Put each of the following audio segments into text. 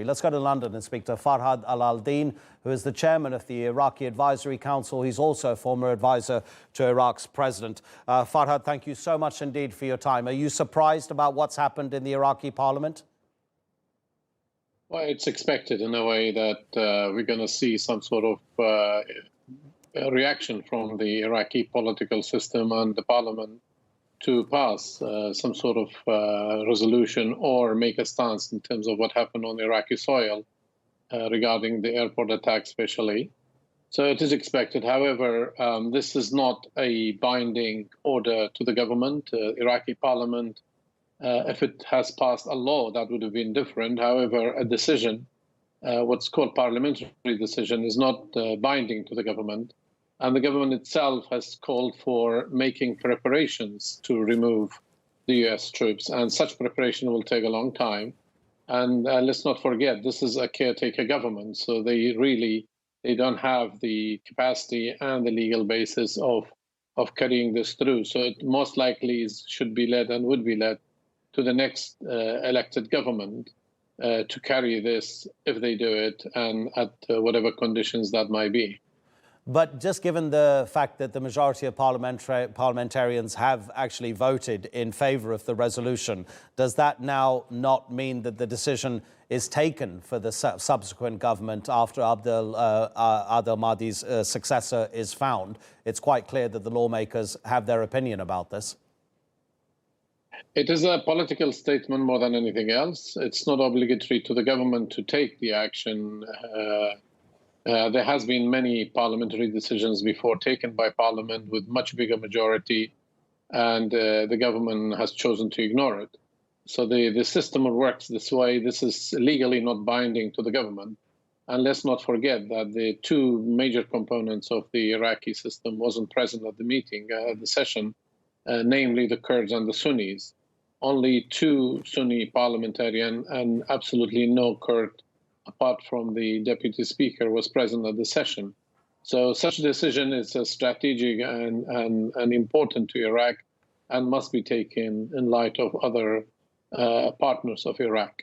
Let's go to London and speak to Farhad Alaaldin, who is the chairman of the Iraqi Advisory Council. He's also a former advisor to Iraq's president. Farhad, thank you so much indeed for your time. Are you surprised about what's happened in the Iraqi Parliament? Well, it's expected in a way that we're going to see some sort of reaction from the Iraqi political system and the parliament to pass some sort of resolution or make a stance in terms of what happened on Iraqi soil regarding the airport attack especially. So it is expected. However, this is not a binding order to the government. Iraqi parliament, if it has passed a law, that would have been different. However, a decision, what's called parliamentary decision, is not binding to the government. And the government itself has called for making preparations to remove the U.S. troops. And such preparation will take a long time. And let's not forget, this is a caretaker government. So they don't have the capacity and the legal basis of carrying this through. So it most likely should be led and would be led to the next elected government to carry this if they do it and at whatever conditions that might be. But just given the fact that the majority of parliamentarians have actually voted in favour of the resolution, does that now not mean that the decision is taken for the subsequent government after Abdel Mahdi's successor is found? It's quite clear that the lawmakers have their opinion about this. It is a political statement more than anything else. It's not obligatory to the government to take the action. There has been many parliamentary decisions before taken by parliament with much bigger majority, and the government has chosen to ignore it. So the system works this way. This is legally not binding to the government. And let's not forget that the two major components of the Iraqi system wasn't present at the meeting, at the session, namely the Kurds and the Sunnis. Only two Sunni parliamentarians and absolutely no Kurd, apart from the deputy speaker, was present at the session. So such a decision is strategic and important to Iraq and must be taken in light of other partners of Iraq.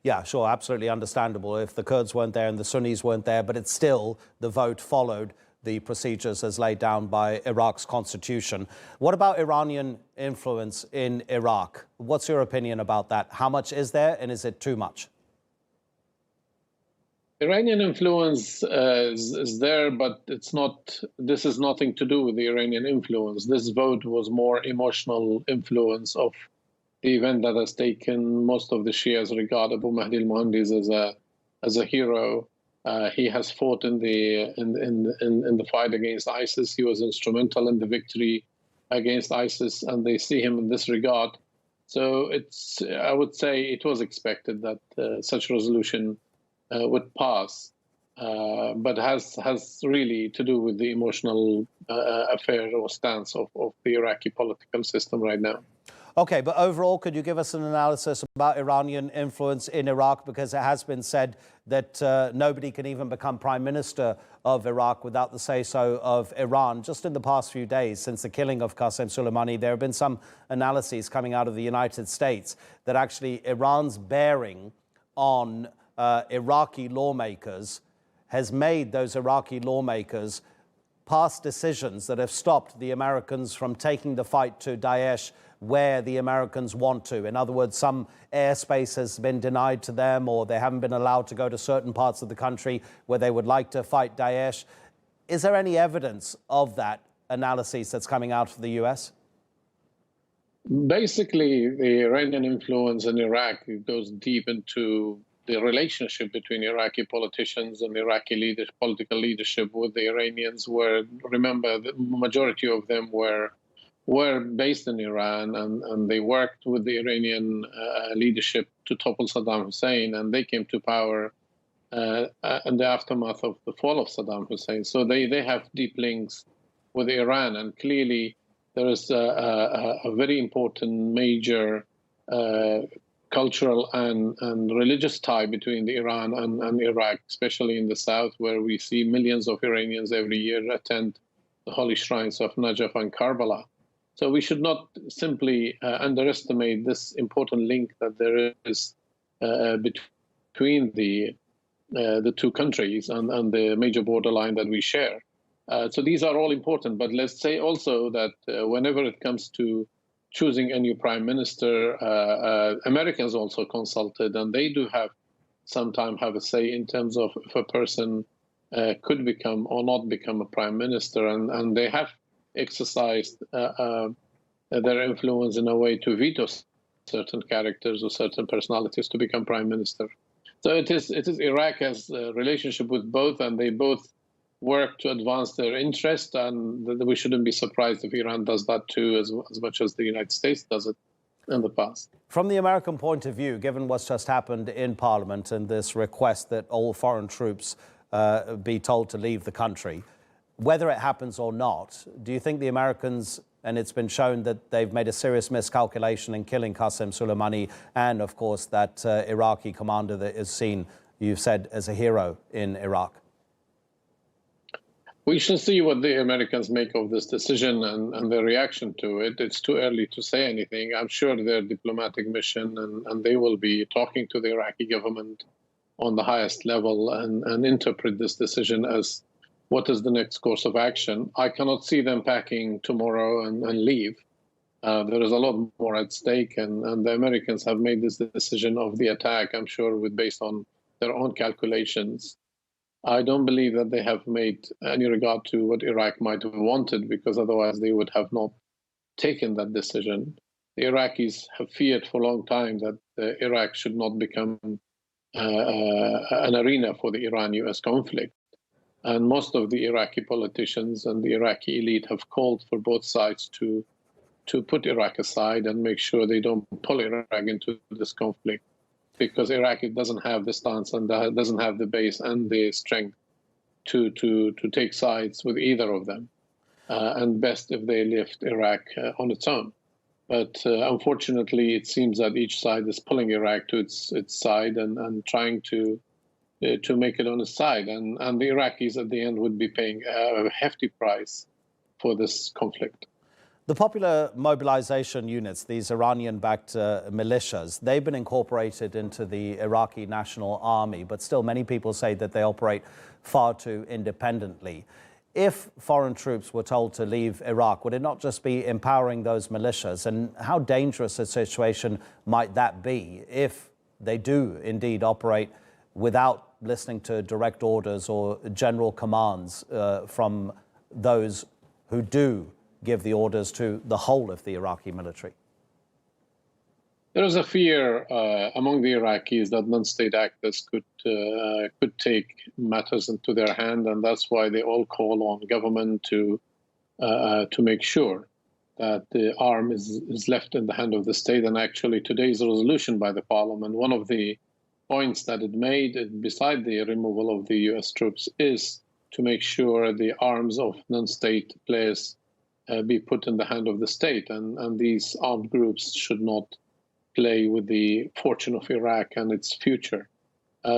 Yeah, sure, absolutely understandable if the Kurds weren't there and the Sunnis weren't there, but it's still the vote followed the procedures as laid down by Iraq's constitution. What about Iranian influence in Iraq? What's your opinion about that? How much is there, and is it too much? Iranian influence is there, but it's not. This is nothing to do with the Iranian influence. This vote was more emotional influence of the event that has taken most of the Shias regard Abu Mahdi al-Muhandis as a hero. He has fought in the fight against ISIS. He was instrumental in the victory against ISIS, and they see him in this regard. So I would say it was expected that such resolution would pass, but has really to do with the emotional affair or stance of the Iraqi political system right now. Okay, but overall, could you give us an analysis about Iranian influence in Iraq? Because it has been said that nobody can even become prime minister of Iraq without the say-so of Iran. Just in the past few days, since the killing of Qasem Soleimani, there have been some analyses coming out of the United States that actually Iran's bearing on Iraqi lawmakers has made those Iraqi lawmakers pass decisions that have stopped the Americans from taking the fight to Daesh where the Americans want to. In other words, some airspace has been denied to them, or they haven't been allowed to go to certain parts of the country where they would like to fight Daesh. Is there any evidence of that analysis that's coming out of the US? Basically, the Iranian influence in Iraq goes deep into the relationship between Iraqi politicians and Iraqi political leadership with the Iranians, where, remember, the majority of them were based in Iran, and they worked with the Iranian leadership to topple Saddam Hussein, and they came to power in the aftermath of the fall of Saddam Hussein. So they have deep links with Iran, and clearly there is a very important major cultural and religious tie between the Iran and Iraq, especially in the south, where we see millions of Iranians every year attend the holy shrines of Najaf and Karbala. So we should not simply underestimate this important link that there is between between the two countries and the major borderline that we share. So these are all important. But let's say also that whenever it comes to choosing a new prime minister, Americans also consulted, and they do sometimes have a say in terms of if a person could become or not become a prime minister, and they have exercised their influence in a way to veto certain characters or certain personalities to become prime minister. So it is Iraq has a relationship with both, and they both work to advance their interest, and we shouldn't be surprised if Iran does that too, as much as the United States does it in the past. From the American point of view, given what's just happened in Parliament and this request that all foreign troops be told to leave the country, whether it happens or not, do you think the Americans, and it's been shown that they've made a serious miscalculation in killing Qasem Soleimani and, of course, that Iraqi commander that is seen, you've said, as a hero in Iraq? We shall see what the Americans make of this decision and their reaction to it. It's too early to say anything. I'm sure their diplomatic mission, and they will be talking to the Iraqi government on the highest level and interpret this decision as what is the next course of action. I cannot see them packing tomorrow and leave. There is a lot more at stake, and the Americans have made this decision of the attack, I'm sure, based on their own calculations. I don't believe that they have made any regard to what Iraq might have wanted, because otherwise they would have not taken that decision. The Iraqis have feared for a long time that Iraq should not become an arena for the Iran-US conflict. And most of the Iraqi politicians and the Iraqi elite have called for both sides to put Iraq aside and make sure they don't pull Iraq into this conflict, because Iraq doesn't have the stance and doesn't have the base and the strength to take sides with either of them. And best if they left Iraq on its own. But unfortunately, it seems that each side is pulling Iraq to its side and trying to make it on its side. And the Iraqis at the end would be paying a hefty price for this conflict. The popular mobilization units, these Iranian-backed militias, they've been incorporated into the Iraqi National Army, but still many people say that they operate far too independently. If foreign troops were told to leave Iraq, would it not just be empowering those militias? And how dangerous a situation might that be if they do indeed operate without listening to direct orders or general commands from those who do give the orders to the whole of the Iraqi military? There is a fear among the Iraqis that non-state actors could take matters into their hand, and that's why they all call on government to make sure that the arm is left in the hand of the state. And actually, today's resolution by the parliament, one of the points that it made, beside the removal of the U.S. troops, is to make sure the arms of non-state players be put in the hand of the state, and these armed groups should not play with the fortune of Iraq and its future.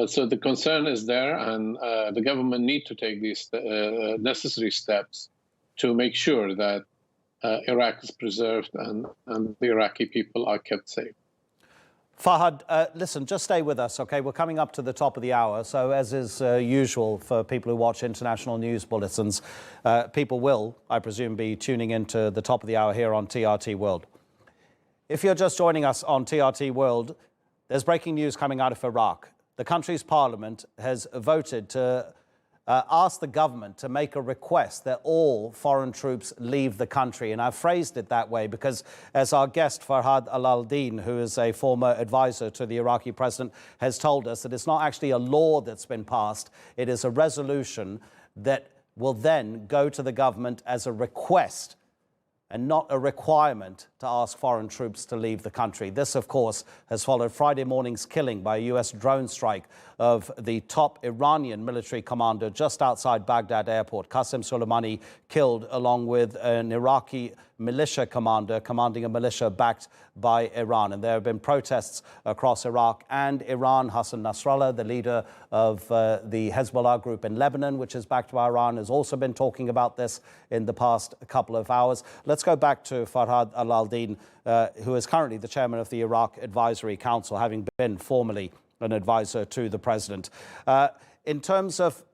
So the concern is there, and the government need to take these necessary steps to make sure that Iraq is preserved and the Iraqi people are kept safe. Farhad, listen, just stay with us, okay? We're coming up to the top of the hour. So as is usual for people who watch international news bulletins, people will, I presume, be tuning into the top of the hour here on TRT World. If you're just joining us on TRT World, there's breaking news coming out of Iraq. The country's parliament has voted to ask the government to make a request that all foreign troops leave the country. And I've phrased it that way because, as our guest Farhad Alaaldin, who is a former advisor to the Iraqi president, has told us, that it's not actually a law that's been passed. It is a resolution that will then go to the government as a request and not a requirement to ask foreign troops to leave the country. This, of course, has followed Friday morning's killing by a U.S. drone strike of the top Iranian military commander just outside Baghdad airport. Qasem Soleimani killed along with an Iraqi militia commander commanding a militia backed by Iran. And there have been protests across Iraq and Iran. Hassan Nasrallah, the leader of the Hezbollah group in Lebanon, which is backed by Iran, has also been talking about this in the past couple of hours. Let's go back to Farhad Alaaldin, who is currently the chairman of the Iraq Advisory Council, having been formerly an advisor to the president. In terms of,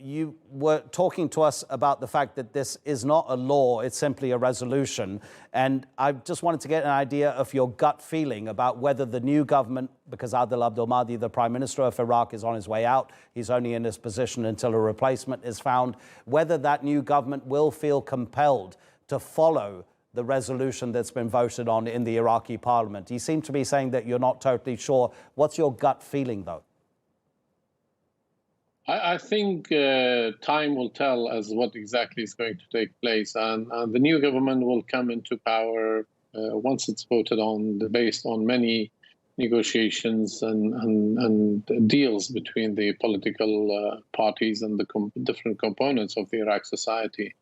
you were talking to us about the fact that this is not a law, it's simply a resolution. And I just wanted to get an idea of your gut feeling about whether the new government, because Adel Abdul Mahdi, the Prime Minister of Iraq, is on his way out, he's only in his position until a replacement is found, whether that new government will feel compelled to follow the resolution that's been voted on in the Iraqi Parliament. You seem to be saying that you're not totally sure. What's your gut feeling, though? I think time will tell as what exactly is going to take place. And the new government will come into power once it's voted on, based on many negotiations and deals between the political parties and the different components of the Iraq society.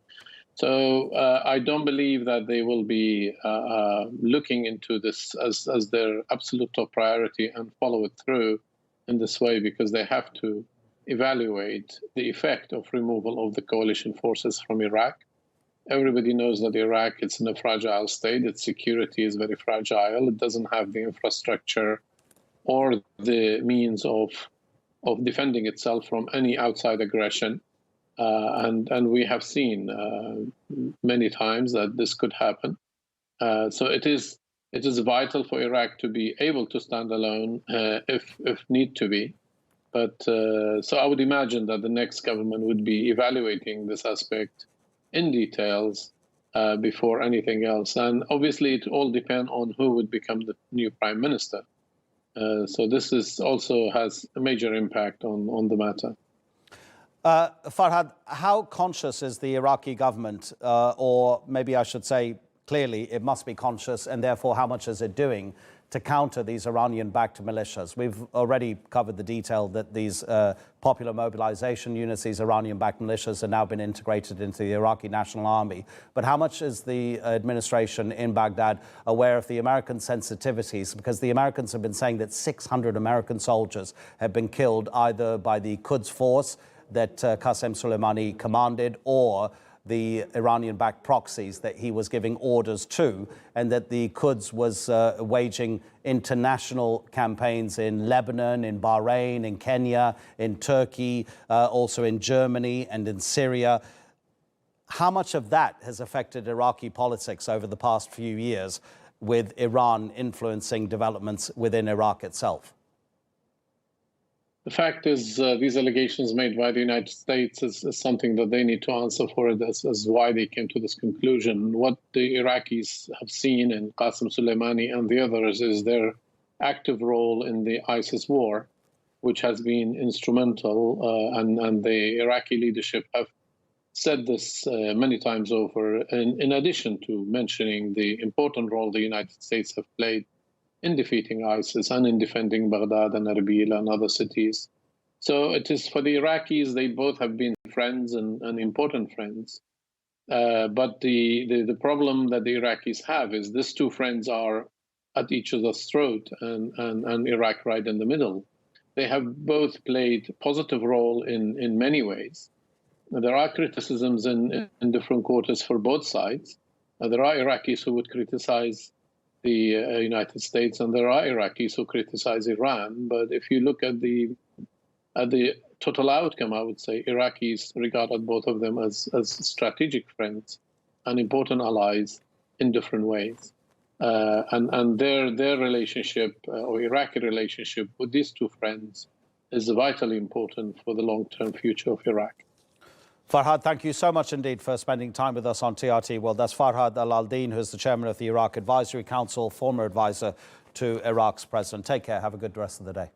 So I don't believe that they will be looking into this as their absolute top priority and follow it through in this way, because they have to evaluate the effect of removal of the coalition forces from Iraq. Everybody knows that Iraq is in a fragile state. Its security is very fragile. It doesn't have the infrastructure or the means of defending itself from any outside aggression. And we have seen many times that this could happen. So it is vital for Iraq to be able to stand alone if need to be. But so I would imagine that the next government would be evaluating this aspect in details before anything else. And obviously, it all depends on who would become the new prime minister. So this is also has a major impact on the matter. Farhad, how conscious is the Iraqi government, or maybe I should say clearly it must be conscious, and therefore how much is it doing to counter these Iranian-backed militias? We've already covered the detail that these popular mobilization units, these Iranian-backed militias, have now been integrated into the Iraqi National Army. But how much is the administration in Baghdad aware of the American sensitivities? Because the Americans have been saying that 600 American soldiers have been killed either by the Quds force that Qasem Soleimani commanded, or the Iranian-backed proxies that he was giving orders to, and that the Quds was waging international campaigns in Lebanon, in Bahrain, in Kenya, in Turkey, also in Germany and in Syria. How much of that has affected Iraqi politics over the past few years, with Iran influencing developments within Iraq itself? The fact is, these allegations made by the United States is something that they need to answer for it as why they came to this conclusion. What the Iraqis have seen in Qasem Soleimani and the others is their active role in the ISIS war, which has been instrumental, and the Iraqi leadership have said this many times over, in addition to mentioning the important role the United States have played in defeating ISIS and in defending Baghdad and Erbil and other cities. So it is for the Iraqis, they both have been friends and important friends. But the problem that the Iraqis have is these two friends are at each other's throat, and Iraq right in the middle. They have both played a positive role in many ways. There are criticisms in different quarters for both sides. There are Iraqis who would criticize the United States, and there are Iraqis who criticize Iran. But if you look at the total outcome, I would say Iraqis regarded both of them as strategic friends and important allies in different ways. And their relationship, or Iraqi relationship with these two friends, is vitally important for the long-term future of Iraq. Farhad, thank you so much indeed for spending time with us on TRT. Well, that's Farhad Alaaldin, who's the chairman of the Iraq Advisory Council, former advisor to Iraq's president. Take care. Have a good rest of the day.